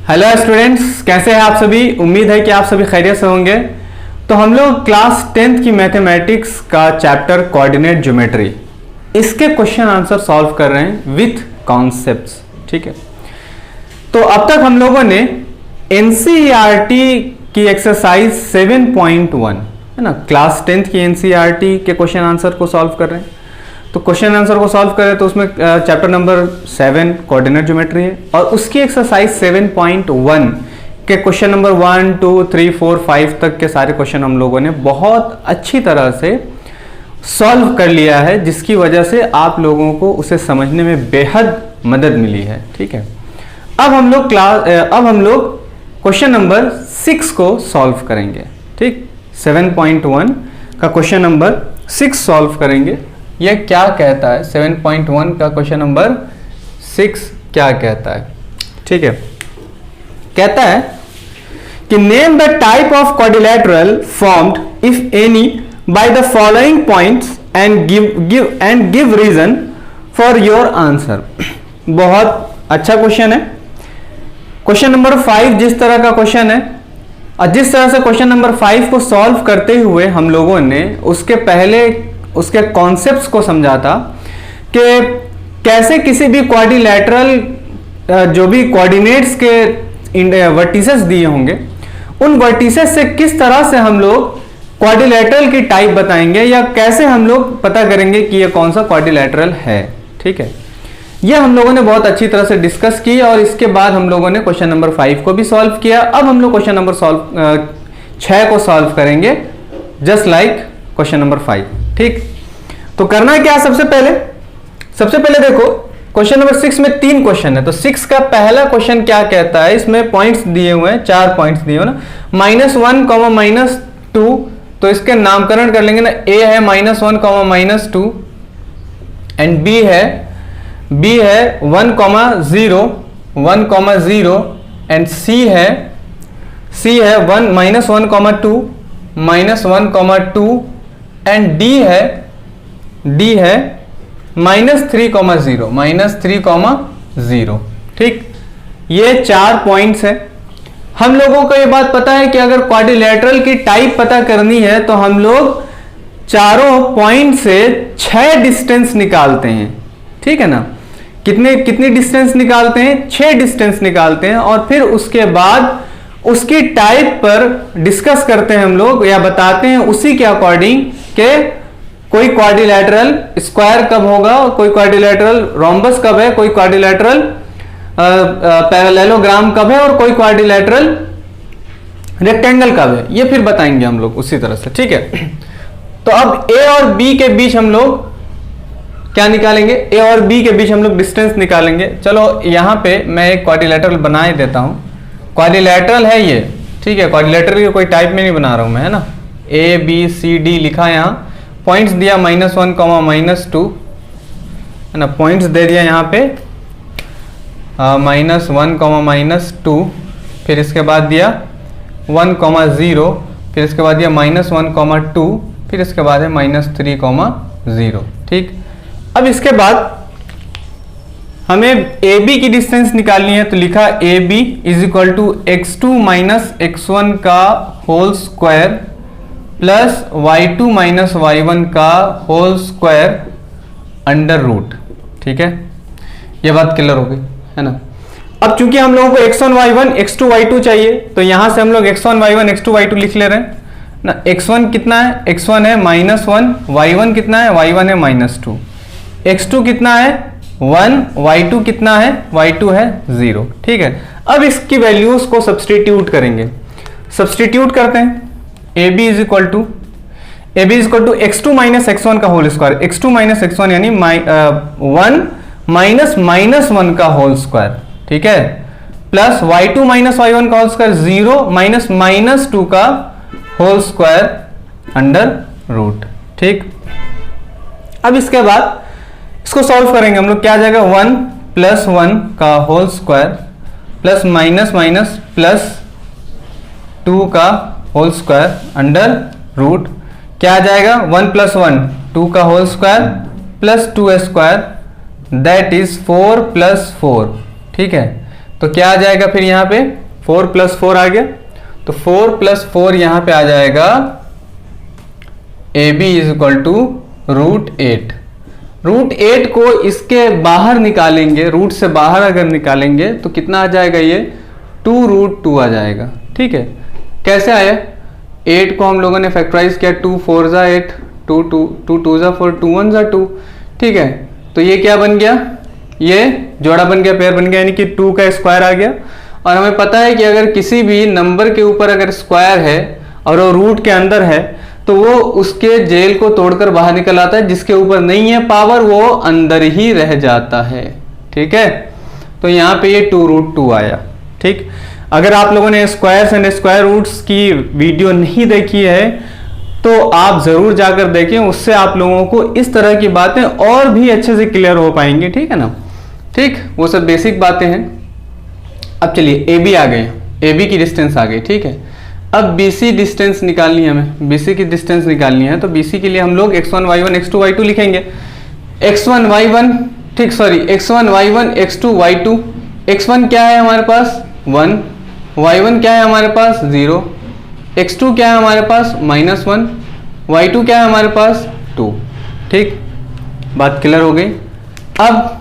Hello students, कैसे हैं आप सभी। उम्मीद है कि आप सभी खैरियत से होंगे। तो हम लोग क्लास 10th की मैथमेटिक्स का चैप्टर कोऑर्डिनेट ज्योमेट्री, इसके क्वेश्चन आंसर सॉल्व कर रहे हैं विथ कॉन्सेप्ट्स। ठीक है, तो अब तक हम लोगों ने एनसीईआरटी की एक्सरसाइज 7.1 है ना, क्लास 10th की एनसीईआरटी के क्वेश्चन आंसर को सॉल्व कर रहे हैं। तो क्वेश्चन आंसर को सॉल्व करें तो उसमें चैप्टर नंबर 7 कोऑर्डिनेट ज्योमेट्री है और उसकी एक्सरसाइज 7.1 के क्वेश्चन नंबर 1, 2, 3, 4, 5 तक के सारे क्वेश्चन हम लोगों ने बहुत अच्छी तरह से सॉल्व कर लिया है, जिसकी वजह से आप लोगों को उसे समझने में बेहद मदद मिली है। ठीक है, अब हम लोग क्वेश्चन नंबर 6 को सॉल्व करेंगे। ठीक, 7.1 का क्वेश्चन नंबर 6 सॉल्व करेंगे। यह क्या कहता है, 7.1 का क्वेश्चन नंबर 6 क्या कहता है। ठीक है, कहता है कि name the type of quadrilateral formed if any by the following points and give reason for your answer. बहुत अच्छा क्वेश्चन है। क्वेश्चन नंबर 5 जिस तरह का क्वेश्चन है और जिस तरह से क्वेश्चन नंबर 5 को सॉल्व करते हुए हम लोगों ने उसके पहले उसके कॉन्सेप्ट्स को समझा था कि कैसे किसी भी क्वाड्रिलेटरल जो भी कोऑर्डिनेट्स के वर्टिसेस दिए होंगे, उन वर्टिसेस से किस तरह से हम लोग क्वाड्रिलेटरल की टाइप बताएंगे या कैसे हम लोग पता करेंगे कि ये कौन सा क्वाड्रिलेटरल है। ठीक है, ये हम लोगों ने बहुत अच्छी तरह से डिस्कस की और इसके बाद हम लोगों ने क्वेश्चन नंबर 5 को भी सॉल्व किया। अब हम लोग क्वेश्चन नंबर 6 को सॉल्व करेंगे, जस्ट लाइक क्वेश्चन नंबर 5। ठीक, तो करना है क्या, सबसे पहले देखो क्वेश्चन नंबर 6 में 3 क्वेश्चन है। तो 6 का पहला क्वेश्चन क्या कहता है, इसमें पॉइंट्स दिए हुए हैं, 4 पॉइंट्स दिए हुए ना, -1, -2। तो इसके नामकरण कर लेंगे ना, ए है -1, -2 एंड बी है 1, 0 एंड सी है -1, -2 एंड डी है -3, 0। ठीक, ये 4 पॉइंट्स है। हम लोगों को ये बात पता है कि अगर क्वाड्रिलेटरल की टाइप पता करनी है तो हम लोग चारों पॉइंट से 6 डिस्टेंस निकालते हैं। ठीक है ना, कितनी डिस्टेंस निकालते हैं, 6 डिस्टेंस निकालते हैं और फिर उसके बाद उसकी टाइप पर डिस्कस करते हैं हम लोग या बताते हैं उसी के अकॉर्डिंग के कोई क्वाड्रिलेटरल स्क्वायर कब होगा, कोई क्वाड्रिलेटरल रोम्बस कब है, कोई क्वाड्रिलेटरल पैरेललोग्राम कब है और कोई क्वाड्रिलेटरल रेक्टेंगल कब है, ये फिर बताएंगे हम लोग उसी तरह से। ठीक है, तो अब ए और बी के बीच हम लोग क्या निकालेंगे, ए और बी के बीच हम लोग डिस्टेंस निकालेंगे। चलो यहां पे मैं एक क्वाड्रिलेटरल बना ही देता हूं। क्वाड्रिलेटरल है ये, ठीक है, क्वाड्रिलेटरल की कोई टाइप में नहीं बना रहा हूं मैं, है ना। ए बी सी डी लिखा यहां, पॉइंट्स दिया -1, -2 है ना, पॉइंट्स दे दिया यहाँ पे -1, -2, फिर इसके बाद दिया 1, 0, फिर इसके बाद दिया -1, 2, फिर इसके बाद है -3, 0। ठीक, अब इसके बाद हमें ए बी की डिस्टेंस निकालनी है, तो लिखा ए बी = x2 - x1 का whole square plus y2 - y1 का होल स्क्वायर अंडर रूट। ठीक है, ये बात क्लियर हो गई है ना। अब चूंकि हम लोगों को x1 y1 x2 y2 चाहिए, तो यहां से हम लोग x1 y1 x2 y2 लिख ले रहे हैं ना। x1 कितना है, x1 है -1, y1 कितना है, y1 है -2, x2 कितना है 1, y2 कितना है, y2 है 0। ठीक है, अब इसकी वैल्यूज को सब्सटीट्यूट करेंगे, सब्सटीट्यूट करते हैं। ए बी = x2 - x1 का होल स्क्वायर, x2 - x1 यानी 1 - -1 का होल स्क्वायर। ठीक है, प्लस y2 - y1 का होल स्क्वायर 0 -2 का होल स्क्वायर अंडर रूट। ठीक, अब इसके बाद इसको सॉल्व करेंगे हम लोग, क्या आ जाएगा 1 + 1 का होल स्क्वायर प्लस +2 का होल स्क्वायर अंडर रूट, क्या आ जाएगा 1 + 1 2 का whole square plus 2 square that is 4 + 4। ठीक है, तो क्या आ जाएगा फिर यहाँ पे 4 + 4 आ गया, तो 4 + 4 यहाँ पे आ जाएगा AB = √8। √8 को इसके बाहर निकालेंगे, रूट से बाहर अगर निकालेंगे तो कितना आ जाएगा, ये 2√2 आ जाएगा। ठीक है, कैसे आया, 8 को हम लोगों ने फैक्टराइज किया, 2 4 ज़ा 8, 2 2 ज़ा 4, 2 1 ज़ा 2। ठीक है, तो ये क्या बन गया, ये जोड़ा बन गया, पेयर बन गया, यानी कि 2 का स्क्वायर आ गया। और हमें पता है कि अगर किसी भी नंबर के ऊपर अगर स्क्वायर है और वो रूट के अंदर है तो वो उसके जेल को तोड़कर बाहर निकल आता है, जिसके ऊपर नहीं है पावर वो अंदर ही रह जाता है। ठीक है, तो यहाँ पे ये 2√2 आया। ठीक, अगर आप लोगों ने स्क्वायर्स एंड स्क्वायर रूट्स की वीडियो नहीं देखी है तो आप जरूर जाकर देखें, उससे आप लोगों को इस तरह की बातें और भी अच्छे से क्लियर हो पाएंगी। ठीक है ना, ठीक, वो सब बेसिक बातें हैं। अब चलिए AB आ गए, AB की डिस्टेंस आ गई। ठीक है, अब BC डिस्टेंस निकालनी है, हमें BC की डिस्टेंस निकालनी है, तो BC के लिए हम लोग x1 y1 x2 y2 लिखेंगे। x1 y1, ठीक, sorry, x1 y1 x2 y2। x1 क्या है हमारे पास 1, y1 क्या है हमारे पास 0, x2 क्या है हमारे पास -1, y2 क्या है हमारे पास 2। ठीक, बात क्लियर हो गई। अब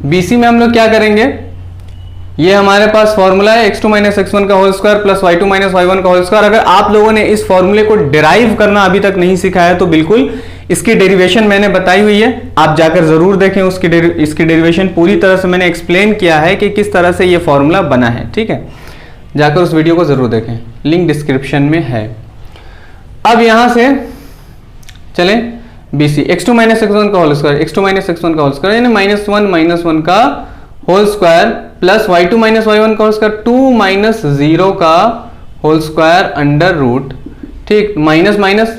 BC में हम लोग क्या करेंगे, ये हमारे पास फॉर्मूला है x2 - x1 का whole square plus y2 - y1 का होल स्क्वायर। अगर आप लोगों ने इस फॉर्मूले को डिराइव करना अभी तक नहीं सीखा है तो बिल्कुल इसकी डेरिवेशन मैंने बताई हुई है, आप जाकर जरूर देखें। इसकी डेरिवेशन पूरी तरह से मैंने एक्सप्लेन किया है कि किस तरह से ये फॉर्मूला बना है। ठीक है, जाकर उस वीडियो को जरूर देखें, लिंक डिस्क्रिप्शन में है। अब यहां से चलें BC x2 - x1 का होल स्क्वायर, x2 - x1 का होल स्क्वायर यानी -1 - 1 का whole square plus y2 - y1 का होल स्क्वायर, 2 - 0 का होल स्क्वायर अंडर रूट। ठीक, माइनस माइनस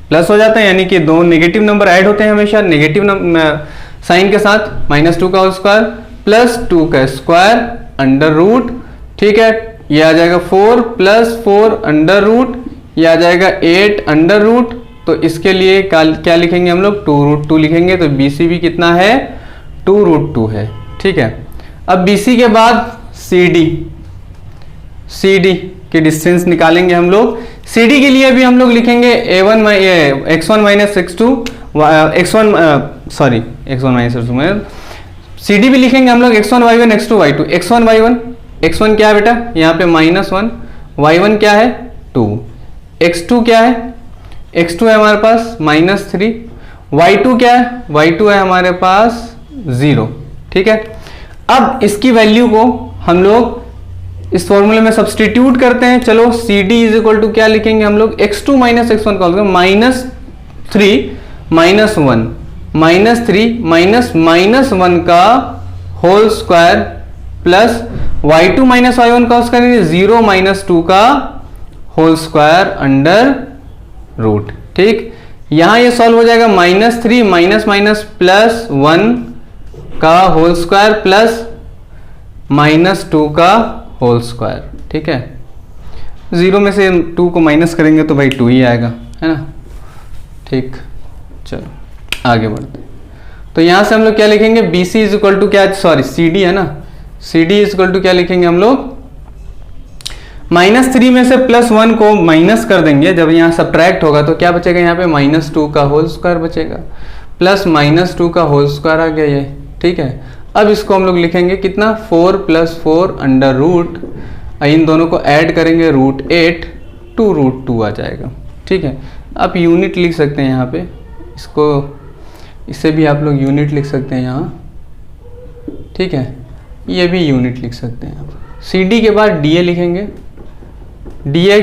प्लस हो जाता है, यानी कि दो नेगेटिव नंबर ऐड होते हैं हमेशा नेगेटिव साइन के साथ। -2 का होल स्क्वायर प्लस 2 का स्क्वायर अंडर रूट। ठीक है, ये आ जाएगा 4 + 4 अंडर रूट, ये आ जाएगा 8 अंडर रूट। तो इसके लिए क्या लिखेंगे हम लोग, 2√2 लिखेंगे। तो BC भी कितना है 2√2 है। ठीक है, अब BC के बाद CD की डिस्टेंस निकालेंगे हम लोग। CD के लिए भी हम लोग लिखेंगे x1 - x2 CD भी लिखेंगे हम लोग x1 y1 x2 y2। x1 y1, x1 क्या है बेटा यहाँ पे -1, y1 क्या है 2, x2 क्या है, x2 है हमारे पास -3, y2 क्या है, y2 है हमारे पास 0। ठीक है, अब इसकी वैल्यू को हम लोग इस फॉर्मूले में सब्सटीट्यूट करते हैं। चलो CD = क्या लिखेंगे हम लोग, x2 - x1 का -3 -1 -3 का whole square plus y2 - y1 का स्क्वायर 0 - 2 का होल स्क्वायर अंडर रूट। ठीक, यहां ये सॉल्व हो जाएगा -3 प्लस 1 का होल स्क्वायर प्लस -2 का होल स्क्वायर। ठीक है, 0 में से 2 को माइनस करेंगे तो भाई 2 ही आएगा, है ना। ठीक, चलो आगे बढ़ते हैं। तो यहां से हम लोग क्या लिखेंगे, BC = क्या, सॉरी CD है ना, CD = क्या लिखेंगे हम लोग, -3 में से +1 को माइनस कर देंगे। जब यहाँ सब्ट्रैक्ट होगा तो क्या बचेगा, यहाँ पे -2 का होल स्क्वायर बचेगा प्लस -2 का होल स्क्वायर आ गया ये। ठीक है, अब इसको हम लोग लिखेंगे कितना, 4 + 4 अंडर रूट, इन दोनों को ऐड करेंगे √8, 2√2 आ जाएगा। ठीक है, आप यूनिट लिख सकते हैं यहाँ पे, इसको इससे भी आप लोग यूनिट लिख सकते हैं यहाँ। ठीक है, ये भी यूनिट लिख सकते हैं आप। CD के बाद DA लिखेंगे, DA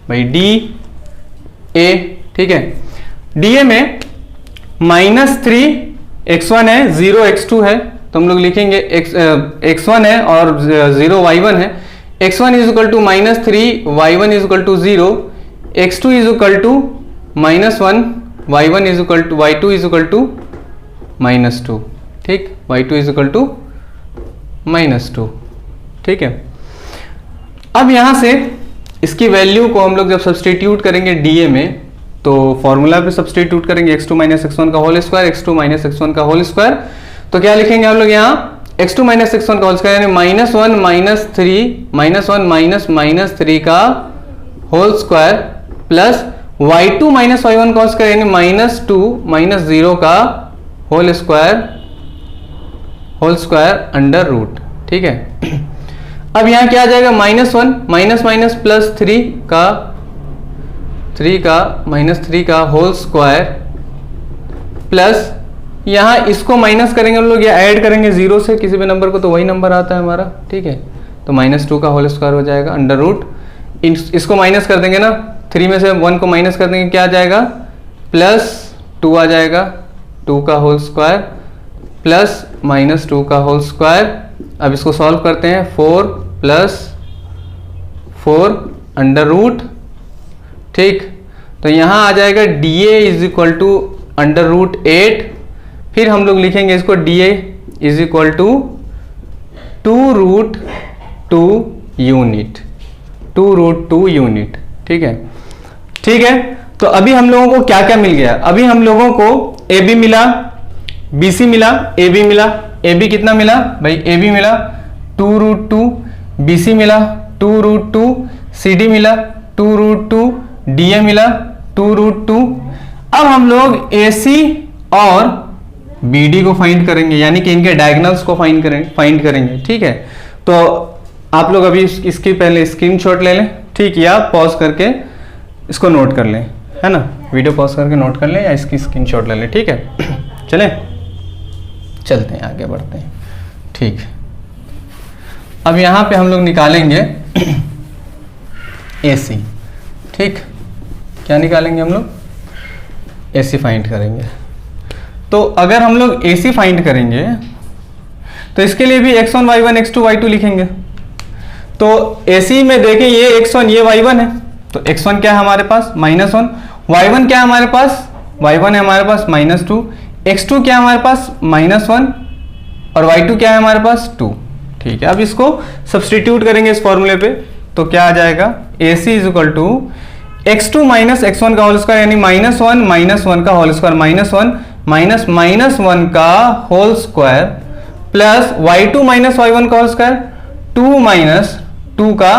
भाई DA। ठीक है, DA में -3 x1 है, 0 x2 है, तो हम लोग लिखेंगे x1 है और 0 y1 है। x1 = -3, y1 = 0, x2 = -1, y2 = -2। ठीक, y2 = -2। ठीक है, अब यहां से इसकी वैल्यू को हम लोग जब सब्सटीट्यूट करेंगे DA में, तो फॉर्मूला पे सब्सटीट्यूट करेंगे x2 - x1 का होल स्क्वायर, x2 - x1 का होल स्क्वायर। तो क्या लिखेंगे हम लोग यहाँ, x2 माइनस x1 का होल स्क्वायर यानी -1 माइनस -3 का whole square plus y2 minus y1 का होल स्क्वायर यानी -2 माइनस 0 का होल स्क्वायर अंडर रूट। ठीक है, अब यहां क्या आ जाएगा, -1 माइनस माइनस प्लस 3 का होल स्क्वायर प्लस यहां इसको माइनस करेंगे हम लोग या ऐड करेंगे 0 से किसी भी नंबर को तो वही नंबर आता है हमारा। ठीक है, तो -2 का होल स्क्वायर हो जाएगा अंडर रूट, इसको माइनस कर देंगे ना, 3 में से 1 को माइनस कर देंगे, क्या आ जाएगा, +2 आ जाएगा, 2 का होल स्क्वायर प्लस -2 का होल स्क्वायर। अब इसको सॉल्व करते हैं, 4 + 4 अंडर रूट। ठीक, तो यहां आ जाएगा dA = अंडर रूट 8, फिर हम लोग लिखेंगे इसको dA = 2√2 यूनिट, 2√2 यूनिट। ठीक है, ठीक है, तो अभी हम लोगों को क्या क्या मिल गया, अभी हम लोगों को AB मिला, BC मिला, AB मिला। AB कितना मिला भाई, AB मिला 2√2, BC मिला 2√2, CD मिला 2√2, DA मिला 2√2। अब हम लोग AC और BD को फाइंड करेंगे, यानी कि इनके डायगोनल्स को फाइंड करेंगे। ठीक है, तो आप लोग अभी इसकी पहले स्क्रीनशॉट ले लें, ठीक, या पॉज करके इसको नोट कर लें, है ना, वीडियो पॉज करके नोट कर लें या इसकी स्क्रीनशॉट ले लें। ठीक है, चलें, चलते हैं, आगे बढ़ते हैं। ठीक, अब यहां पे हम लोग निकालेंगे AC। ठीक, क्या निकालेंगे हम लोग, AC फाइंड करेंगे। तो अगर हम लोग AC फाइंड करेंगे तो इसके लिए भी x1 y1 x2 y2 लिखेंगे। तो AC में देखें, ये x1 ये y1 है, तो x1 क्या है हमारे पास, -1, y1 क्या है हमारे पास, y1 है हमारे पास -2, x2 क्या है हमारे पास, -1, और y2 क्या है हमारे पास, 2। ठीक है, अब इसको सब्सटीट्यूट करेंगे इस फॉर्मूले पे, तो क्या आ जाएगा, AC = x2 माइनस x1 का होल स्क्वायर यानी -1 माइनस 1 का होल स्क्वायर, -1 माइनस -1 का whole square plus y2 minus y1 का होल स्क्वायर, 2 माइनस 2 का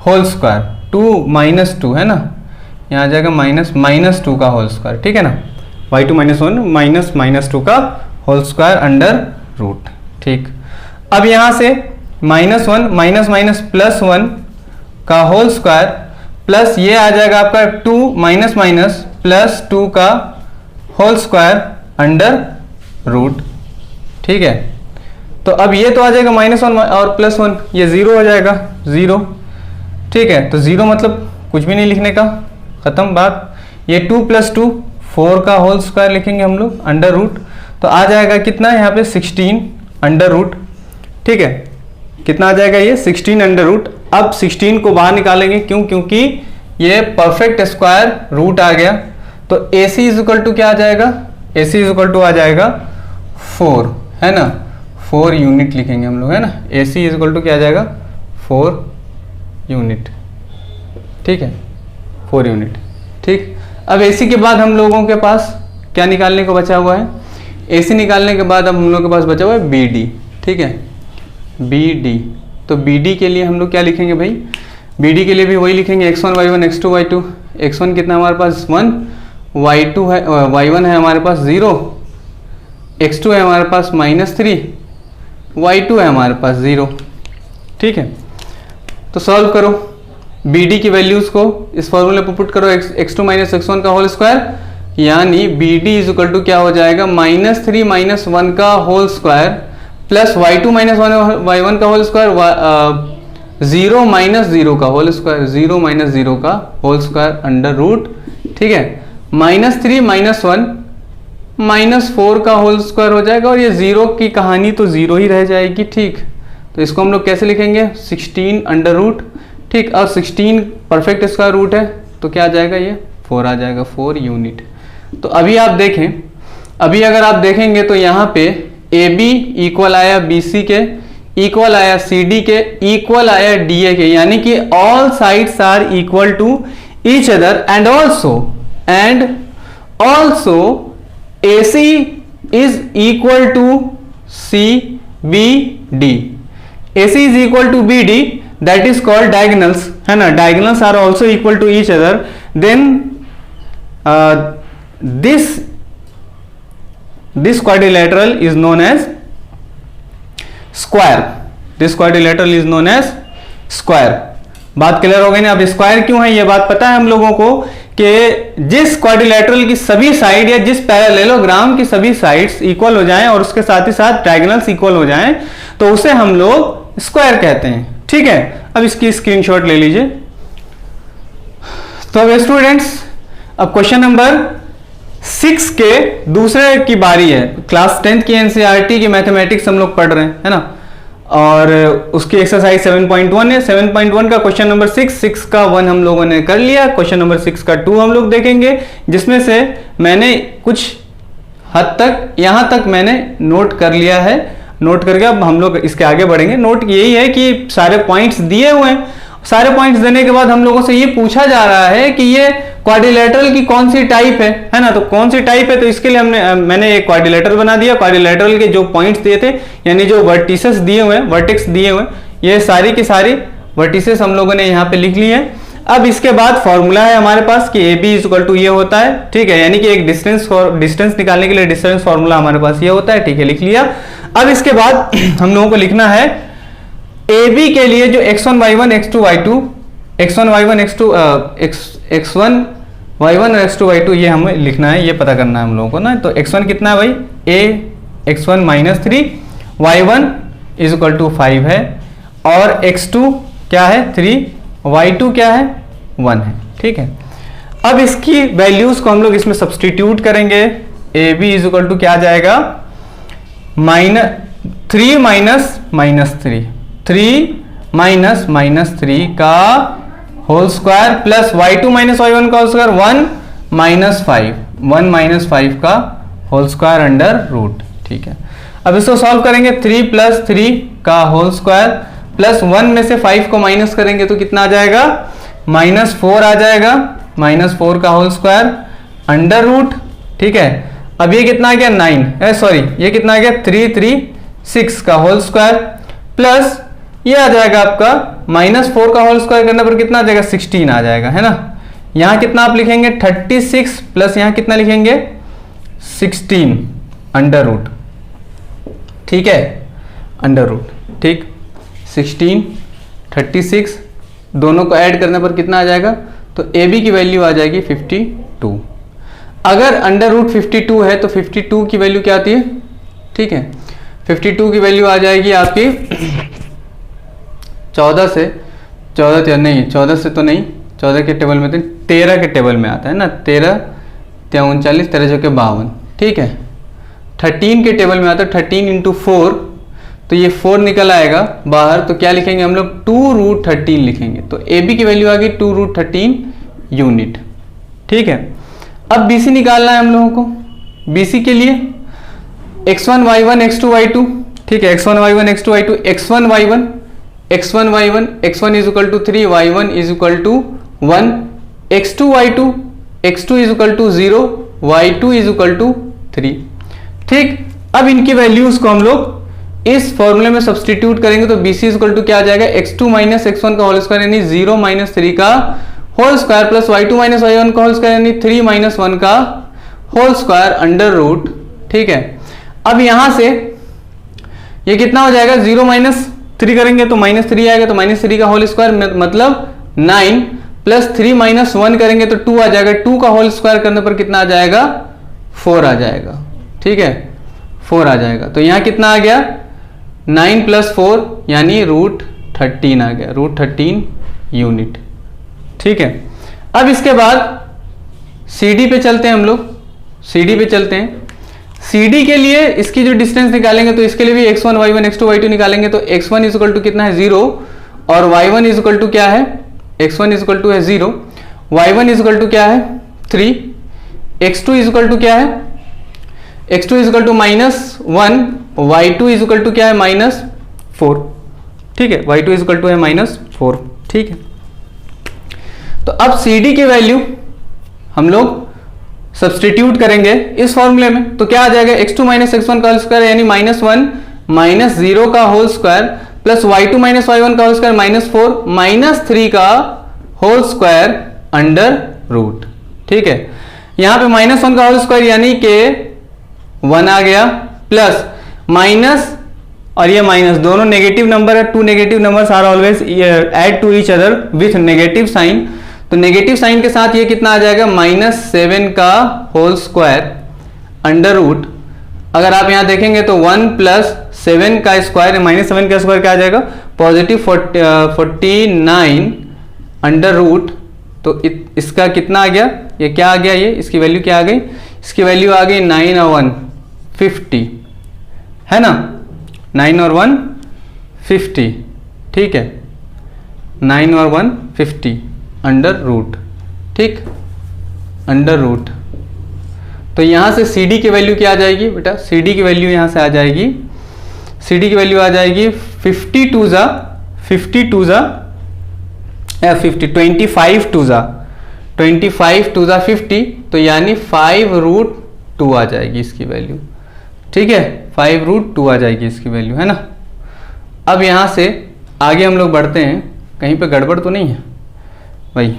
होल स्क्वायर, 2 माइनस 2 है ना, यहाँ आ जाएगा -2 का होल स्क्वायर। ठीक है ना, y2 माइनस 1 माइनस 2 का होल स्क्वायर अंडर रूट। ठीक, अब यहां से -1 माइनस +1 का होल स्क्वायर प्लस ये आ जाएगा आपका 2 माइनस +2 का होल स्क्वायर अंडर रूट। ठीक है, तो अब ये तो आ जाएगा -1 और +1, ये 0 हो जाएगा, 0। ठीक है, तो 0 मतलब कुछ भी नहीं लिखने का, खत्म बात। ये 2 + 2 4 का होल स्क्वायर लिखेंगे हम लोग अंडर रूट, तो आ जाएगा कितना यहाँ पे 16 अंडर रूट। ठीक है, कितना आ जाएगा ये 16 अंडर रूट। अब 16 को बाहर निकालेंगे, क्योंकि ये परफेक्ट स्क्वायर रूट आ गया, तो AC = क्या आ जाएगा, AC = आ जाएगा 4, है ना, 4 यूनिट लिखेंगे हम लोग, है ना, AC = क्या आ जाएगा 4 यूनिट। ठीक है, 4 यूनिट। ठीक, अब AC के बाद हम लोगों के पास क्या निकालने को बचा हुआ है, AC निकालने के बाद अब हम लोग के पास बचा हुआ है BD। ठीक है, BD, तो BD के लिए हम लोग क्या लिखेंगे भाई, BD के लिए भी वही लिखेंगे, x1 y1 x2 y2। x1 कितना हमारे पास 1, y2 है, y1 है हमारे पास 0, x2 है हमारे पास -3, y2 है हमारे पास 0। ठीक है, तो सॉल्व करो, BD की वैल्यूज को इस फॉर्मूले पर पुट करो, x2 माइनस x1 का होल स्क्वायर, यानी BD = क्या हो जाएगा, -3 माइनस 1 का whole square plus y2 minus y1 का होल स्क्वायर, 0 माइनस 0 का होल स्क्वायर, 0 माइनस 0 का होल स्क्वायर अंडर रूट। ठीक है, -3 माइनस 1 -4 का होल स्क्वायर हो जाएगा, और ये 0 की कहानी तो 0 ही रह जाएगी। ठीक, तो इसको हम लोग कैसे लिखेंगे, 16 अंडर रूट। ठीक, और 16 परफेक्ट स्क्वायर रूट है, तो क्या आ जाएगा, ये 4 आ जाएगा, 4 यूनिट। तो अभी आप देखें, अभी अगर आप देखेंगे तो यहाँ पे AB इक्वल आया BC के, इक्वल आया CD के, इक्वल आया DA के, यानी कि all sides are equal to each other, and also AC is equal to C B D, A C is equal to B D, that is called diagonals, है ना, diagonals are also equal to each other, then this quadrilateral is known as square, this quadrilateral is known as square। बात clear हो गई ना। अब square क्यों है ये बात पता है हम लोगों को कि जिस क्वाड्रिलेटरल की सभी साइड या जिस पैरेललोग्राम की सभी साइड्स इक्वल हो जाएं और उसके साथ ही साथ डायगोनल्स इक्वल हो जाएं तो उसे हम लोग स्क्वायर कहते हैं, ठीक है। अब इसकी स्क्रीनशॉट ले लीजिए। तो अब स्टूडेंट्स, अब क्वेश्चन नंबर 6 के दूसरे की बारी है। क्लास 10th की एनसीईआरटी की मैथमेटिक्स हम लोग पढ़ रहे हैं, है ना, और उसकी एक्सरसाइज 7.1 है। 7.1 का क्वेश्चन नंबर 6 का 1 हम लोगों ने कर लिया, क्वेश्चन नंबर 6 का 2 हम लोग देखेंगे, जिसमें से मैंने कुछ हद तक यहां तक मैंने नोट कर लिया है। नोट करके अब हम लोग इसके आगे बढ़ेंगे। नोट यही है कि सारे पॉइंट्स दिए हुए हैं, सारे पॉइंट्स देने के बाद हम लोगों से ये पूछा जा रहा है कि ये क्वाड्रिलेटरल की कौन सी टाइप है ना, तो कौन सी टाइप है, तो इसके लिए मैंने एक क्वाड्रिलेटरल बना दिया। क्वाड्रिलेटरल के जो पॉइंट्स दिए थे, यानी जो वर्टिसेस दिए हुए, वर्टेक्स दिए हुए, ये सारी की सारी वर्टिसेस हम लोगों ने यहाँ पे लिख ली है। अब इसके बाद फॉर्मूला है हमारे पास कि A B is equal to ये होता है, ठीक है, यानी कि एक डिस्टेंस निकालने के लिए डिस्टेंस फॉर्मूला हमारे पास ये होता है, ठीक है, लिख लिया। अब इसके बाद हम लोगों को लिखना है ए बी के लिए जो x1 y1 x2 y2 x1 y1 x2 x1 y1 और x2 y2 ये हमें लिखना है, ये पता करना है हम लोगों को ना। तो x1 कितना है भाई, a x1 minus 3, y1 is equal to 5 है, और x2 क्या है 3, y2 क्या है 1 है, ठीक है। अब इसकी वैल्यूज को हम लोग इसमें सब्सटीट्यूट करेंगे। A B is equal to क्या आ जाएगा, -3 माइनस -3, 3 माइनस -3 का whole square plus y2 minus y1 का होल स्क्वायर 1 माइनस 5, 1 माइनस 5 का होल स्क्वायर अंडर रूट, ठीक है। अब इसको सॉल्व करेंगे, 3 प्लस 3 का होल स्क्वायर प्लस 1 में से 5 को माइनस करेंगे तो कितना आ जाएगा, -4 आ जाएगा, -4 का होल स्क्वायर अंडर रूट, ठीक है। अब ये कितना आ गया 9, सॉरी ये कितना आ गया 336 का होल स्क्वायर प्लस ये आ जाएगा आपका -4 का होल स्क्वायर करने पर कितना आ जाएगा 16 आ जाएगा, है ना। यहां कितना आप लिखेंगे 36 प्लस यहां कितना लिखेंगे 16 अंडर रूट, ठीक है, अंडर रूट, ठीक। 16 36 दोनों को ऐड करने पर कितना आ जाएगा, तो ए बी की वैल्यू आ जाएगी 52। अगर अंडर रूट 52 है तो 52 की वैल्यू क्या आती है, ठीक है, 52 की वैल्यू आ जाएगी आपकी 14 से 14 नहीं, 14 से तो नहीं, 14 के टेबल में तो 13 के टेबल में आता है ना, 13 39 13 जो के 52, ठीक है। 13 के टेबल में आता है, 13 इंटू 4 तो ये 4 निकल आएगा बाहर, तो क्या लिखेंगे हम लोग 2√13 लिखेंगे। तो ए बी की वैल्यू आ गई 2√13 यूनिट, ठीक है। अब BC निकालना है हम लोगों को। BC के लिए x1 y1 x2 y2, ठीक है, x1 y1 x2 y2, x1 y1 x1 is equal to 3, y1 is equal to 1, x2 y2 x2 is equal to 0, y2 is equal to 3, ठीक। अब इनकी वैल्यूज को हम लोग इस फॉर्मूले में सब्सटीट्यूट करेंगे तो BC इज इक्वल टू क्या आ जाएगा, x2 माइनस x1 का होल स्क्वायर यानी 0 माइनस 3 का whole square plus y2 minus y1 का होल स्क्वायर यानी 3 माइनस 1 का होल स्क्वायर अंडर रूट, ठीक है। अब यहां से ये कितना हो जाएगा, 0 माइनस 3 करेंगे तो -3 आएगा, तो -3 का होल स्क्वायर मतलब 9 प्लस 3 माइनस 1 करेंगे तो 2 आ जाएगा, 2 का होल स्क्वायर करने पर कितना आ जाएगा 4 आ जाएगा, ठीक है, 4 आ जाएगा। तो यहाँ कितना आ गया 9 प्लस 4 यानी √13 आ गया, √13 यूनिट, ठीक है। अब इसके बाद CD पे चलते हैं हम लोग, CD पे चलते हैं। CD के लिए इसकी जो डिस्टेंस निकालेंगे तो इसके लिए भी x1 y1 x2 y2 निकालेंगे तो x1 इज इक्वल टू कितना है 0 और y1 इज इक्वल टू क्या है, x1 इज इक्वल टू है 0, y1 इज इक्वल टू क्या है 3, x2 इज इक्वल टू क्या है, x2 is equal to -1, y2 is equal to क्या है -4, ठीक है, y2 इज इक्वल टू है -4, ठीक है। तो अब CD की वैल्यू हम लोग सब्सटीट्यूट करेंगे इस फॉर्मूले में तो क्या आ जाएगा, x2 माइनस x1 का होल स्क्वायर यानी -1 माइनस 0 का whole square plus y2 minus y1 का होल स्क्वायर माइनस 4 माइनस 3 का होल स्क्वायर अंडर रूट। ठीक है, यहां पे -1 का होल स्क्वायर यानी कि 1 आ गया, प्लस माइनस और ये माइनस, दोनों नेगेटिव नंबर है, two negative numbers are always add to each other with negative sign, तो नेगेटिव साइन के साथ ये कितना आ जाएगा -7 का होल स्क्वायर अंडर रूट। अगर आप यहां देखेंगे तो 1 प्लस 7 का स्क्वायर, -7 का स्क्वायर क्या आ जाएगा पॉजिटिव 49 अंडर रूट। तो इसका कितना आ गया, ये क्या आ गया, ये इसकी वैल्यू क्या आ गई, इसकी वैल्यू आ गई 9 और 1 50, है ना, 9 और 1 50। ठीक है, 9 और 1 50 अंडर रूट। ठीक, अंडर रूट। तो यहां से CD की वैल्यू क्या आ जाएगी बेटा, CD की वैल्यू यहां से आ जाएगी, CD की वैल्यू आ जाएगी 25 टू ज़ा 25 टू ज़ा 50, तो यानी 5√2 आ जाएगी इसकी वैल्यू। ठीक है, 5√2 आ जाएगी इसकी वैल्यू, है ना। अब यहां से आगे हम लोग बढ़ते हैं, कहीं पे गड़बड़ तो नहीं है भाई।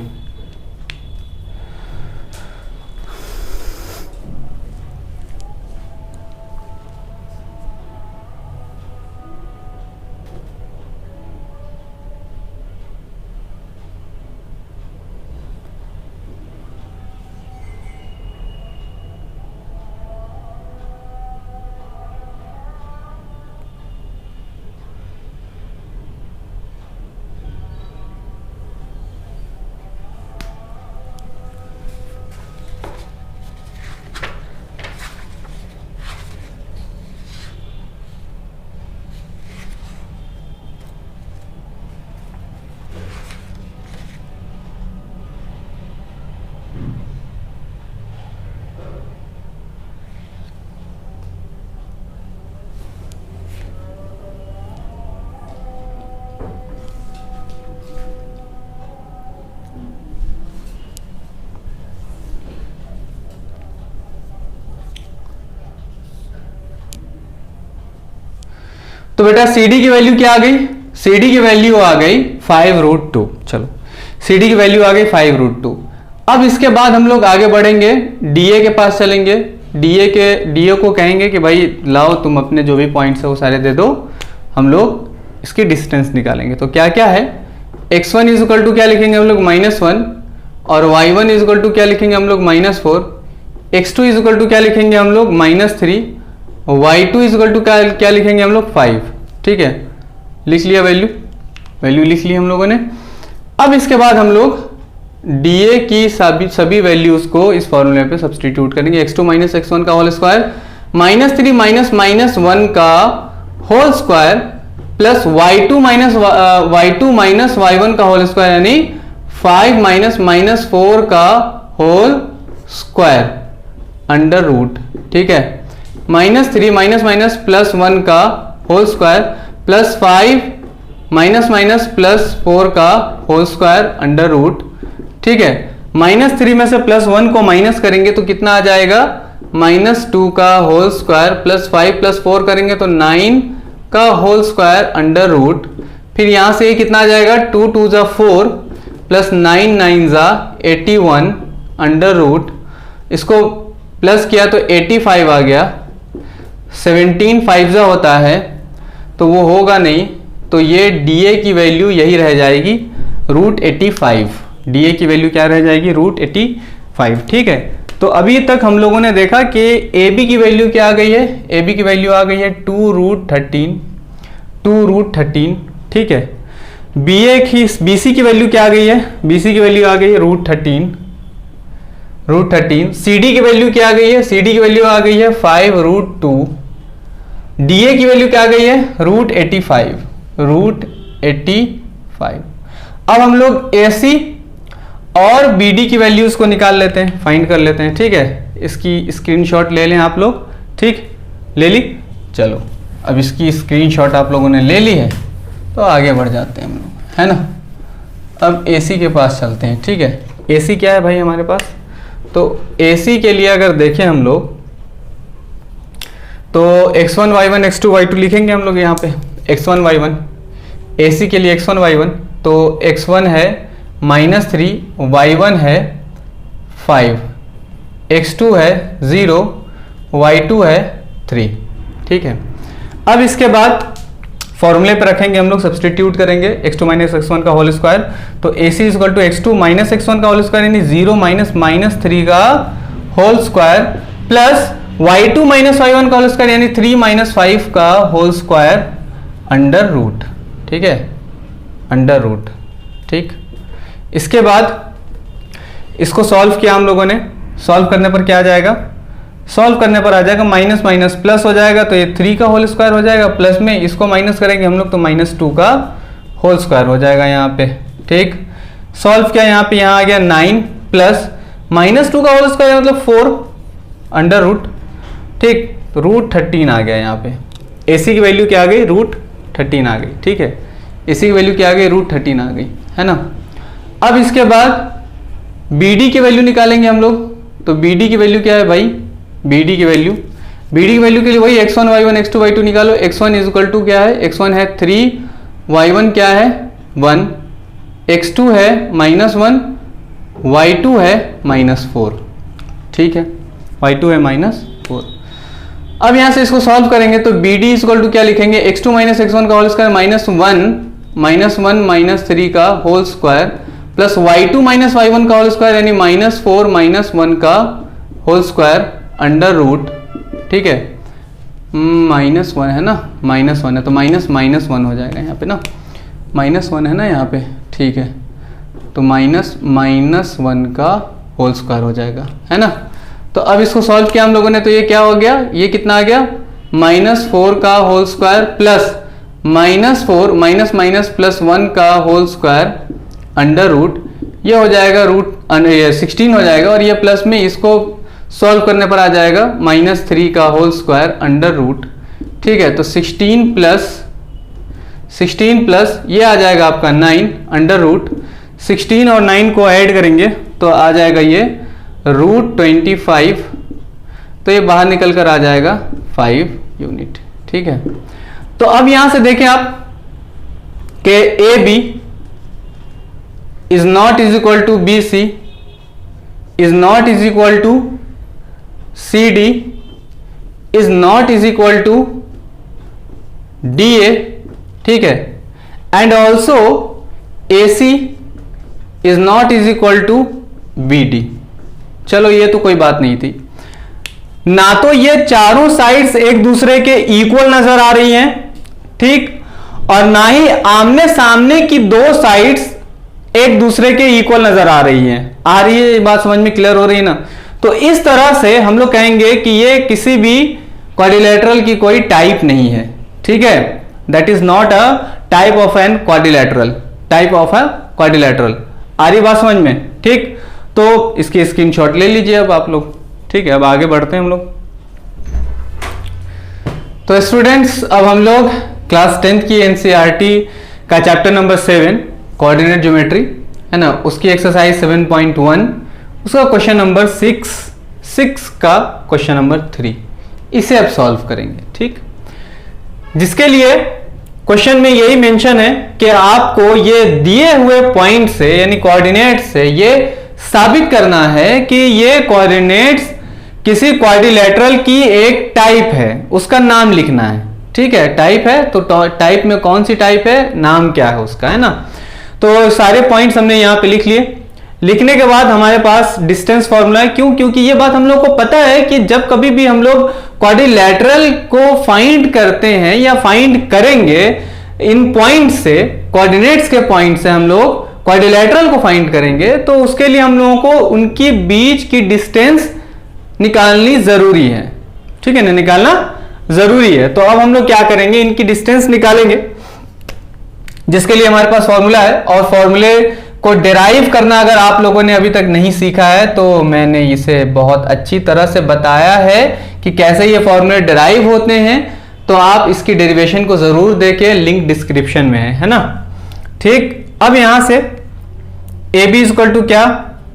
तो बेटा CD की वैल्यू क्या आ गई, CD की वैल्यू आ गई 5√2। चलो, CD की वैल्यू आ गई 5√2। अब इसके बाद हम लोग आगे बढ़ेंगे, DA के पास चलेंगे। DA को कहेंगे कि भाई लाओ तुम अपने जो भी पॉइंट्स है वो सारे दे दो, हम लोग इसकी डिस्टेंस निकालेंगे। तो क्या क्या है, x1 इज टू क्या लिखेंगे हम लोग -1, और y1 इज टू क्या लिखेंगे हम लोग -4, x2 इज टू क्या लिखेंगे हम लोग -3, y2 इज टू क्या लिखेंगे हम लोग 5। ठीक है, लिख लिया वैल्यू लिख ली हम लोगों ने। अब इसके बाद हम लोग DA की सभी वैल्यूज को इस फॉर्मूले पे सब्सटीट्यूट करेंगे। x2 माइनस x1 का होल स्क्वायर, -3 माइनस -1 का whole square, plus y2 minus y1 का होल स्क्वायर, यानी 5 माइनस -4 का होल स्क्वायर अंडर रूट। ठीक है, -3 माइनस +1 का होल स्क्वायर, प्लस 5 माइनस +4 का होल स्क्वायर अंडर रूट। ठीक है, -3 में से +1 को माइनस करेंगे तो कितना आ जाएगा, -2 का होल स्क्वायर, प्लस 5 + 4 करेंगे तो 9 का होल स्क्वायर अंडर रूट। फिर यहां से कितना आ जाएगा, 2 2 ज़ा 4 प्लस 9 9 ज़ा 81 अंडर रूट। इसको प्लस किया तो 85 आ गया, 17 5 ज़ा होता है तो वो होगा नहीं, तो ये DA की वैल्यू यही रह जाएगी √85। DA की वैल्यू क्या रह जाएगी, √85। ठीक है, तो अभी तक हम लोगों ने देखा कि AB की वैल्यू क्या आ गई है, AB की वैल्यू आ गई है 2√13। ठीक है, BC की वैल्यू क्या आ गई है, BC की वैल्यू आ गई है √13। CD की वैल्यू क्या आ गई है, CD की वैल्यू आ गई है 5√2। DA की वैल्यू क्या आ गई है, √85। अब हम लोग AC और BD की वैल्यूज को निकाल लेते हैं, फाइंड कर लेते हैं। ठीक है, इसकी स्क्रीनशॉट ले लें आप लोग। ठीक, ले ली। चलो, अब इसकी स्क्रीनशॉट आप लोगों ने ले ली है तो आगे बढ़ जाते हैं हम लोग, है ना। अब AC के पास चलते हैं। ठीक है, AC क्या है भाई हमारे पास, तो AC के लिए अगर देखें हम लोग तो x1 y1 x2 y2 लिखेंगे हम लोग यहाँ पे। x1 y1 AC के लिए x1 y1, तो x1 है -3, y1 है 5, x2 है 0, y2 है 3। ठीक है, अब इसके बाद फॉर्मूले पे रखेंगे हम लोग, सब्सटीट्यूट करेंगे x2 - x1 का होल स्क्वायर, तो AC = x2 - x1 का होल स्क्वायर यानी 0 - -3 का whole square plus y2 - y1 का होल स्क्वायर यानी 3 - 5 का होल स्क्वायर अंडर रूट। ठीक है, अंडर रूट। ठीक, इसके बाद इसको सॉल्व किया हम लोगों ने। सॉल्व करने पर क्या आ जाएगा? सॉल्व करने पर आ जाएगा माइनस माइनस प्लस हो जाएगा, तो ये 3 का होल स्क्वायर हो जाएगा, प्लस में इसको माइनस करेंगे हम लोग तो -2 का होल स्क्वायर हो जाएगा यहाँ पे। ठीक, सॉल्व किया यहाँ पे, यहाँ आ गया 9 प्लस -2 का होल स्क्वायर मतलब 4 अंडर रूट। ठीक, तो √13 आ गया यहाँ पे। AC की वैल्यू क्या आ गई? √13 आ गई। ठीक है, AC की वैल्यू क्या आ गई? √13 आ गई, है ना। अब इसके बाद BD की वैल्यू निकालेंगे हम लोग, तो BD की वैल्यू क्या है भाई? BD की वैल्यू के लिए वही x1 y1 x2 y2 निकालो। x1 = क्या है? x1 है 3, y1 क्या है? 1, x2 है -1, y2 है -4। ठीक है, y2 है -4। अब यहाँ से इसको सॉल्व करेंगे तो BD = क्या लिखेंगे? x2 - x1 का होल स्क्वायर -1 -3 का whole square plus y2 - y1 का होल स्क्वायर यानी -4 -1 का होल स्क्वायर अंडर रूट। ठीक है, -1 है ना, -1 है तो -1 हो जाएगा यहाँ पे ना, -1 है ना यहाँ पे। ठीक है, तो -1 का होल स्क्वायर हो जाएगा, है ना। तो अब इसको सॉल्व किया हम लोगों ने, तो ये क्या हो गया? ये कितना आ गया? -4 का होल स्क्वायर प्लस -4 -1 का होल स्क्वायर अंडर रूट, ये हो जाएगा √16 हो जाएगा, और ये प्लस में इसको सॉल्व करने पर आ जाएगा -3 का होल स्क्वायर अंडर रूट। ठीक है, तो 16 प्लस ये आ जाएगा आपका 9 अंडर रूट। 16 और 9 को ऐड करेंगे तो आ जाएगा ये √25, तो ये बाहर निकल कर आ जाएगा 5 यूनिट। ठीक है, तो अब यहां से देखें आप कि AB is not = BC is not = CD is not = DA। ठीक है, and also AC is not = BD। चलो ये तो कोई बात नहीं थी ना, तो ये चारों साइड्स एक दूसरे के इक्वल नजर आ रही हैं। ठीक, और ना ही आमने सामने की दो साइड्स एक दूसरे के इक्वल नजर आ रही हैं। आ रही है ये बात समझ में? क्लियर हो रही है ना। तो इस तरह से हम लोग कहेंगे कि ये किसी भी क्वाड्रिलेटरल की कोई टाइप नहीं है। ठीक है, that is not a type of an quadrilateral, type of a quadrilateral. आ रही बात समझ में? ठीक, तो इसकी स्क्रीनशॉट ले लीजिए अब आप लोग। ठीक है, अब आगे बढ़ते हैं हम लोग। तो स्टूडेंट्स, अब हम लोग क्लास 10th की NCERT का चैप्टर नंबर 7 कोऑर्डिनेट ज्योमेट्री, है ना, उसकी एक्सरसाइज 7.1, उसका क्वेश्चन नंबर 6 का क्वेश्चन नंबर 3, इसे अब सॉल्व करेंगे। ठीक, जिसके लिए क्वेश्चन में यही मेंशन है कि आपको ये दिए हुए पॉइंट से यानी कोऑर्डिनेट से ये साबित करना है कि ये कोऑर्डिनेट्स किसी क्वाड्रिलेटरल की एक टाइप है, उसका नाम लिखना है। ठीक है, टाइप है तो टाइप में कौन सी टाइप है, नाम क्या है उसका, है ना। तो सारे पॉइंट्स हमने यहां पे लिख लिए। लिखने के बाद हमारे पास डिस्टेंस फॉर्मूला है। क्यों? क्योंकि ये बात हम लोग को पता है कि जब कभी भी हम लोग क्वाड्रिलेटरल को फाइंड करते हैं या फाइंड करेंगे इन पॉइंट से, कोऑर्डिनेट्स के पॉइंट से हम लोग क्वाड्रिलेटरल को फाइंड करेंगे, तो उसके लिए हम लोगों को उनकी बीच की डिस्टेंस निकालनी जरूरी है। ठीक है ना, निकालना जरूरी है। तो अब हम लोग क्या करेंगे, इनकी डिस्टेंस निकालेंगे, जिसके लिए हमारे पास फॉर्मूला है। और फॉर्मूले को डिराइव करना अगर आप लोगों ने अभी तक नहीं सीखा है तो मैंने इसे बहुत अच्छी तरह से बताया है कि कैसे ये फॉर्मूले डिराइव होते हैं, तो आप इसकी डेरिवेशन को जरूर देखें, लिंक डिस्क्रिप्शन में है ना। ठीक, अब यहां से AB = क्या,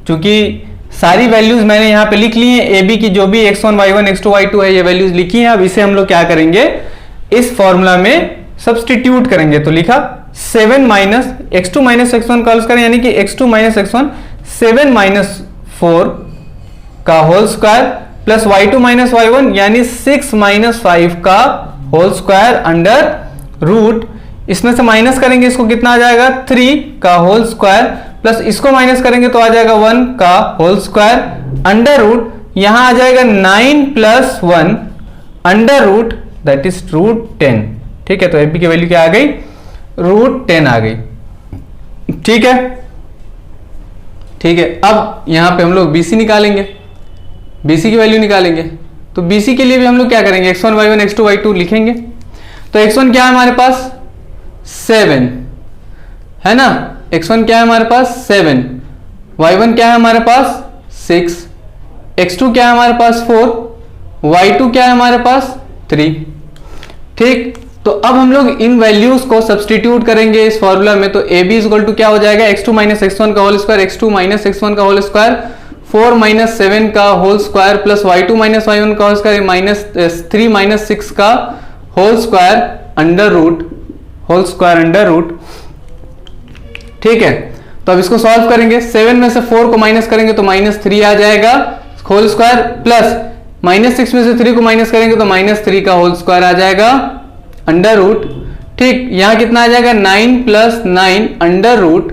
चूंकि सारी वैल्यूज मैंने यहाँ पे लिख ली हैं, ए बी की जो भी x1 y1 x2 y2 है ये वैल्यूज लिखी हैं। अब इसे हम लोग क्या करेंगे, इस फॉर्मूला में सब्सटीट्यूट करेंगे। तो लिखा 7 माइनस x2 माइनस x1 का होल स्क्वायर यानी कि x2 माइनस x1 7 माइनस 4 का whole square plus y2 minus y1 यानी 6 माइनस 5 का होल स्क्वायर अंडर रूट, इसमें से माइनस करेंगे इसको कितना आ जाएगा 3 का होल स्क्वायर प्लस इसको माइनस करेंगे तो आ जाएगा 1 का होल स्क्वायर अंडर रूट, यहां आ जाएगा 9 plus 1 under root that is root 10। ठीक है, तो एबी की वैल्यू क्या आ गई, रूट 10 आ गई। ठीक है, ठीक है। अब यहां पे हम लोग बीसी निकालेंगे, बीसी की वैल्यू निकालेंगे। तो बीसी के लिए भी हम लोग क्या करेंगे, x1 y1 x2 y2 लिखेंगे। तो x1 क्या है हमारे पास 7 है ना, x1 क्या है हमारे पास 7, y1 क्या है हमारे पास 6, x2 क्या है हमारे पास 4, y2 क्या है हमारे पास 3। ठीक, तो अब हम लोग इन वैल्यूज को सब्सटीट्यूट करेंगे इस फॉर्मूला में। तो ए बी इक्वल टू क्या हो जाएगा, x2 माइनस x1 का whole square x2 minus x1 का होल स्क्वायर 4 माइनस 7 का whole square plus y2 minus y1 का होल स्क्वायर माइनस 3 माइनस 6 का whole square under root, whole square under root. ठीक है, तो अब इसको सॉल्व करेंगे। 7 में से 4 को माइनस करेंगे तो माइनस 3 आ जाएगा होल स्क्वायर प्लस माइनस 6 में से 3 को माइनस करेंगे तो माइनस 3 का होल स्क्वायर आ जाएगा अंडर रूट। ठीक, यहां कितना आ जाएगा 9 प्लस 9 अंडर रूट,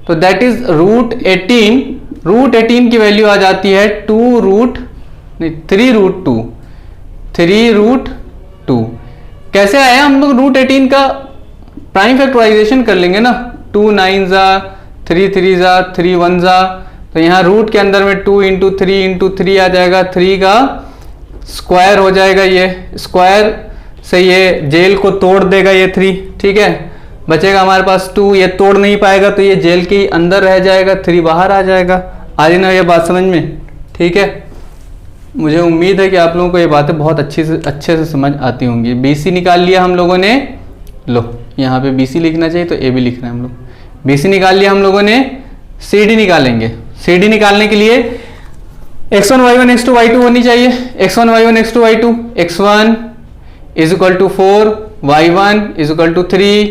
तो दैट इज रूट 18। रूट 18 की वैल्यू आ जाती है 3 रूट 2, 3 रूट 2। कैसे आया, हम लोग रूट 18 का प्राइम फैक्टराइजेशन कर लेंगे ना, 2 9 जा 3 3 जा 3 1 जा, तो यहाँ रूट के अंदर में 2 इंटू 3 आ जाएगा, 3 का स्क्वायर हो जाएगा, ये स्क्वायर से ये जेल को तोड़ देगा ये 3। ठीक है, बचेगा हमारे पास 2, ये तोड़ नहीं पाएगा तो ये जेल के अंदर रह जाएगा, 3 बाहर आ जाएगा। आ रही ना ये बात समझ में। ठीक है, मुझे उम्मीद है कि आप लोगों को ये बातें बहुत अच्छे से समझ आती होंगी। बीसी निकाल लिया हम लोगों ने, लो यहाँ पे बीसी लिखना चाहिए तो ए भी लिखना है हम लोग। बीसी निकाल लिया हम लोगों ने, सीडी निकालेंगे। सीडी निकालने के लिए x1 y1 x2 y2 होनी चाहिए। x1 y1 x2 y2, x1 is equal to 4, y1 is equal to 3,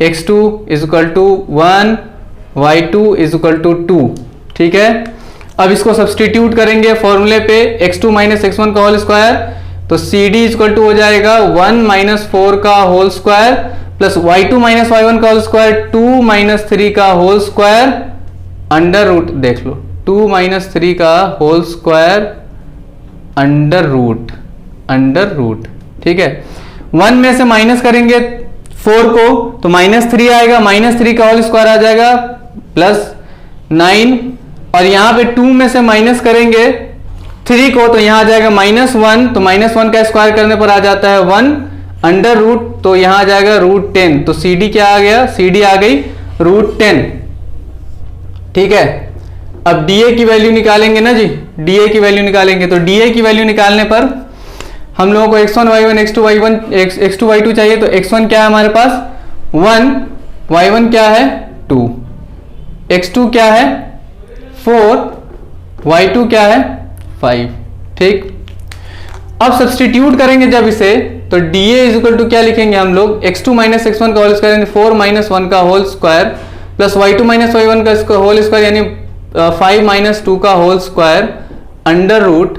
x2 is equal to 1, y2 is equal to 2। ठीक है, अब इसको सब्सटीट्यूट करेंगे फॉर्मूले पे, x2 माइनस x1 का होल स्क्वायर, तो CD इज इक्वल टू हो जाएगा 1 माइनस 4 का whole square plus y2 minus y1 का होल स्क्वायर 2 माइनस 3 का होल स्क्वायर अंडर रूट, देख लो 2 माइनस 3 का होल स्क्वायर अंडर रूट। ठीक है, 1 में से माइनस करेंगे 4 को तो माइनस 3 आएगा, माइनस 3 का होल स्क्वायर आ जाएगा प्लस 9, और यहां पे 2 में से माइनस करेंगे 3 को तो यहां आ जाएगा -1, तो -1 का स्क्वायर करने पर आ जाता है 1 अंडर रूट, तो यहां आ जाएगा रूट 10। तो CD क्या आ गया, CD आ गई रूट 10। ठीक है, अब DA की वैल्यू निकालेंगे ना जी, DA की वैल्यू निकालेंगे। तो DA की वैल्यू निकालने पर हम लोगों को x1 y1 x2 y2 चाहिए। तो x1 क्या है हमारे पास 1, y1 क्या है 2, x2 क्या है 4, y2 क्या है 5। ठीक, अब सब्सटीट्यूट करेंगे जब इसे, तो DA इज इक्वल टू क्या लिखेंगे हम लोग, x2 माइनस x1 का होल स्क्वायर यानी 4 माइनस 1 का whole square plus y2 minus y1 का होल स्क्वायर यानी 5 माइनस 2 का whole square under root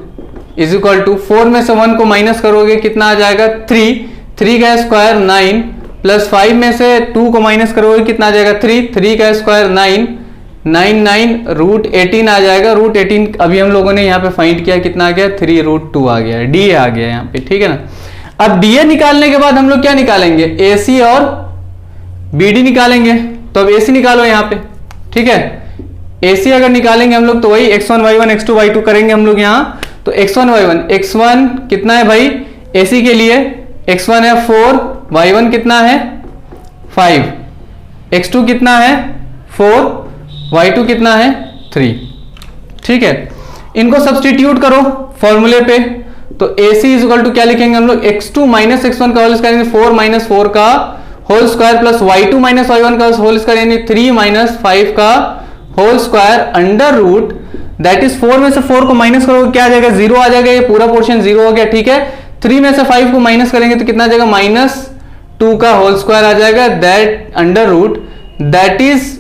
is equal to 4 में से 1 को माइनस करोगे कितना आ जाएगा 3 का स्क्वायर 9 प्लस 5 में से 2 को माइनस करोगे कितना आ जाएगा 3 का स्क्वायर 9 रूट 18 आ जाएगा। रूट 18 अभी हम लोगों ने यहाँ पे फाइंड किया, कितना आ गया 3 रूट 2 आ गया, DA आ गया यहाँ पे। ठीक है ना, अब DA निकालने के बाद हम लोग क्या निकालेंगे, AC और BD निकालेंगे। तो अब AC निकालो यहाँ पे। ठीक है, AC अगर निकालेंगे हम लोग तो वही x1 y1 x2 y2 करेंगे हम लोग यहाँ। तो x1 y1, x1 कितना है भाई AC के लिए, x1 है 4, y1 कितना है 5, x2 कितना है 4, y2 कितना है 3। ठीक है, इनको सब्सटीट्यूट करो फॉर्मूले पे। तो AC इज इक्वल टू क्या लिखेंगे हम लोग, x2 माइनस x1 का होल स्क्वायर यानी 4 माइनस 4 का whole square plus y2 minus y1 का होल स्क्वायर यानी 3 माइनस 5 का whole square under root that is 4 में से 4 को माइनस करोगे क्या आ जाएगा, 0 आ जाएगा, ये पूरा पोर्शन 0 हो गया, ठीक है। 3 में से 5 को माइनस करेंगे तो कितना आ जाएगा, -2 का होल स्क्वायर आ जाएगा, that under root that is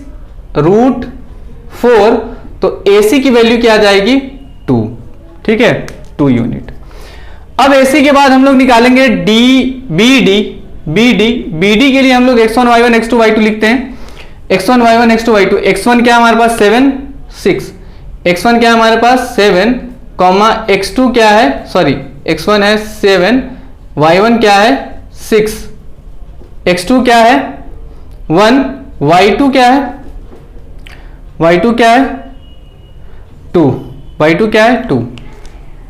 √4, तो AC की वैल्यू क्या आ जाएगी, 2, ठीक है, 2 यूनिट। अब AC के बाद हम लोग निकालेंगे BD के लिए हम लोग x1 y1 x2 y2 लिखते हैं, x1 y1 x2 y2। x1 क्या हमारे पास 7 6, x1 क्या हमारे पास 7, x2 क्या है, सॉरी x1 है 7, y1 क्या है 6, x2 क्या है 1, y2 क्या है 2, y2 क्या है 2,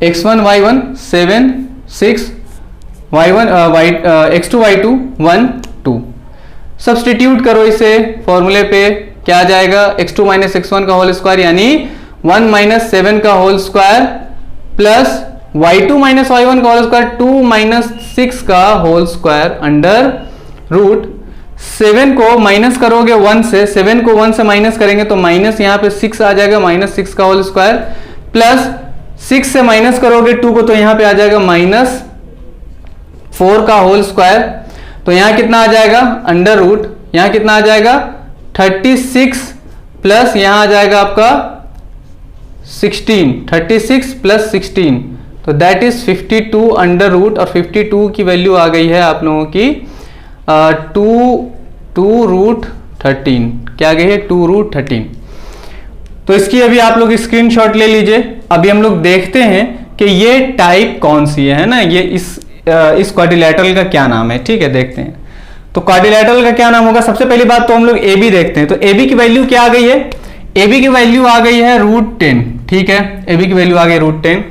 x1 y1 7 6, x2 y2 1 2। Substitute करो इसे फॉर्मूले पे, क्या आ जाएगा, x2 माइनस x1 का होल स्क्वायर यानी 1 माइनस 7 का whole square plus y2 minus y1 का होल स्क्वायर 2 माइनस 6 का होल स्क्वायर अंडर रूट 7 को माइनस करोगे 1 से, 7 को 1 से माइनस करेंगे तो माइनस यहाँ पे 6 आ जाएगा, -6 का होल स्क्वायर प्लस 6 से माइनस करोगे 2 को तो यहाँ पे आ जाएगा -4 का होल स्क्वायर, तो यहाँ कितना आ जाएगा अंडर रूट, यहाँ कितना आ जाएगा 36 प्लस यहाँ आ जाएगा आपका 16, 36 प्लस 16, तो दैट इज 52 अंडर रूट, और 52 की वैल्यू आ गई है आप लोगों की 2√13, क्या आ गई है 2√13। तो इसकी अभी आप लोग स्क्रीनशॉट ले लीजिए। अभी हम लोग देखते हैं कि ये टाइप कौन सी है ना, ये इस क्वाड्रिलेटरल का क्या नाम है, ठीक है, देखते हैं। तो क्वाड्रिलेटरल का क्या नाम होगा, सबसे पहली बात तो हम लोग AB देखते हैं। तो AB की वैल्यू क्या आ गई है, AB की वैल्यू आ गई है √10, ठीक है, AB की वैल्यू आ गई √10।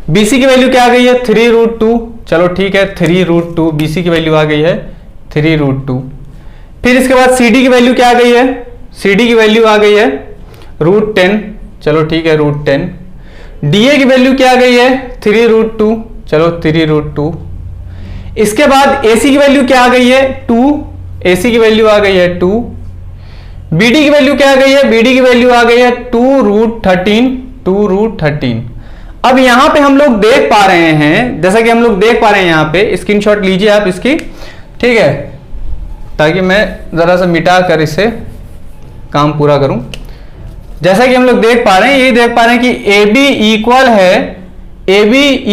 BC की वैल्यू क्या आ गई है 3√2, चलो ठीक है 3√2, BC की वैल्यू आ गई है 3√2। फिर इसके बाद CD की वैल्यू क्या आ गई है, CD की वैल्यू आ गई है √10, चलो ठीक है √10। DA की वैल्यू क्या आ गई है 3√2, चलो 3√2। इसके बाद AC की वैल्यू क्या आ गई है 2, AC की वैल्यू आ गई है 2। BD की वैल्यू क्या आ गई है, BD की वैल्यू आ गई है 2√13। अब यहां पे हम लोग देख पा रहे हैं, जैसा कि हम लोग देख पा रहे हैं, यहां पे स्क्रीनशॉट लीजिए आप इसकी, ठीक है, ताकि मैं जरा सा मिटा कर इसे काम पूरा करूं। जैसा कि हम लोग देख पा रहे हैं, ये देख पा रहे हैं कि AB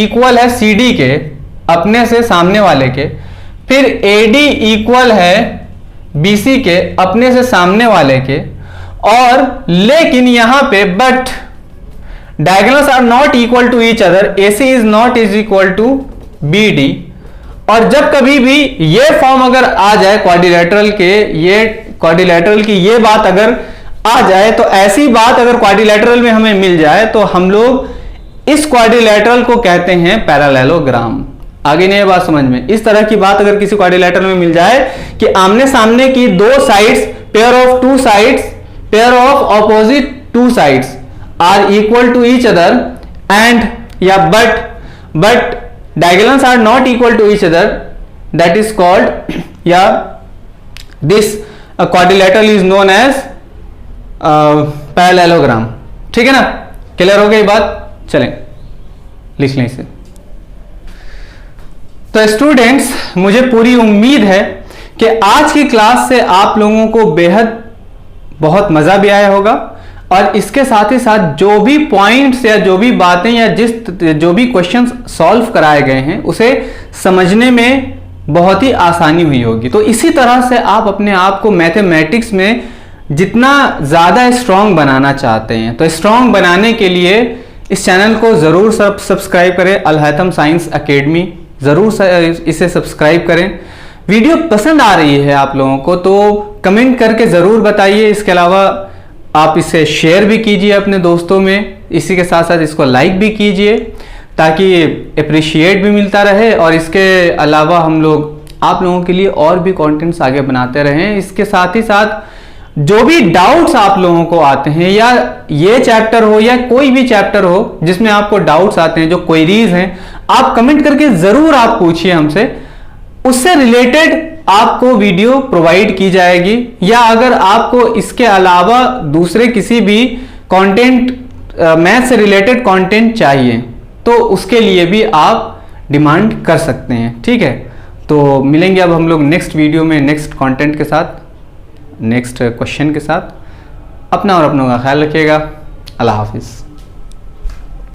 इक्वल है CD के, अपने से सामने वाले के, फिर AD इक्वल है BC के, अपने से सामने वाले के, और लेकिन यहां पे but diagonals are not equal to each other, AC is not is equal to BD। और जब कभी भी ये फॉर्म अगर आ जाए क्वाड्रिलेटरल की ये बात अगर आ जाए, तो ऐसी बात अगर क्वाड्रिलेटरल में हमें मिल जाए तो हम लोग इस क्वाड्रिलेटरल को कहते हैं पैरेललोग्राम। आगे नहीं है बात समझ में, इस तरह की बात अगर किसी क्वाड्रिलेटरल में मिल जाए कि आमने सामने की दो sides, pair of opposite two sides are equal to each other and या but diagonals are not equal to each other, that is called या this quadrilateral is known as parallelogram। ठीक है ना, क्लियर हो गई बात, चलें लिख लें इसे। तो स्टूडेंट्स, मुझे पूरी उम्मीद है कि आज की क्लास से आप लोगों को बेहद बहुत मजा भी आया होगा, और इसके साथ ही साथ जो भी पॉइंट्स या जो भी बातें या जो भी क्वेश्चंस सॉल्व कराए गए हैं उसे समझने में बहुत ही आसानी हुई होगी। तो इसी तरह से आप अपने आप को मैथमेटिक्स में जितना ज़्यादा स्ट्रांग बनाना चाहते हैं, तो स्ट्रांग बनाने के लिए इस चैनल को ज़रूर सब्सक्राइब करें। अल हैथम साइंस एकेडमी, ज़रूर इसे सब्सक्राइब करें। वीडियो पसंद आ रही है आप लोगों को तो कमेंट करके ज़रूर बताइए। इसके अलावा आप इसे शेयर भी कीजिए अपने दोस्तों में, इसी के साथ साथ इसको लाइक भी कीजिए ताकि अप्रिशिएट भी मिलता रहे, और इसके अलावा हम लोग आप लोगों के लिए और भी कंटेंट्स आगे बनाते रहें। इसके साथ ही साथ जो भी डाउट्स आप लोगों को आते हैं, या ये चैप्टर हो या कोई भी चैप्टर हो जिसमें आपको डाउट्स आते हैं, जो क्वेरीज हैं, आप कमेंट करके ज़रूर आप पूछिए हमसे, उससे रिलेटेड आपको वीडियो प्रोवाइड की जाएगी। या अगर आपको इसके अलावा दूसरे किसी भी कंटेंट मैथ से रिलेटेड कंटेंट चाहिए तो उसके लिए भी आप डिमांड कर सकते हैं। ठीक है, तो मिलेंगे अब हम लोग नेक्स्ट वीडियो में नेक्स्ट कंटेंट के साथ, नेक्स्ट क्वेश्चन के साथ। अपना और अपनों का ख्याल रखिएगा। अल्लाह हाफिज़।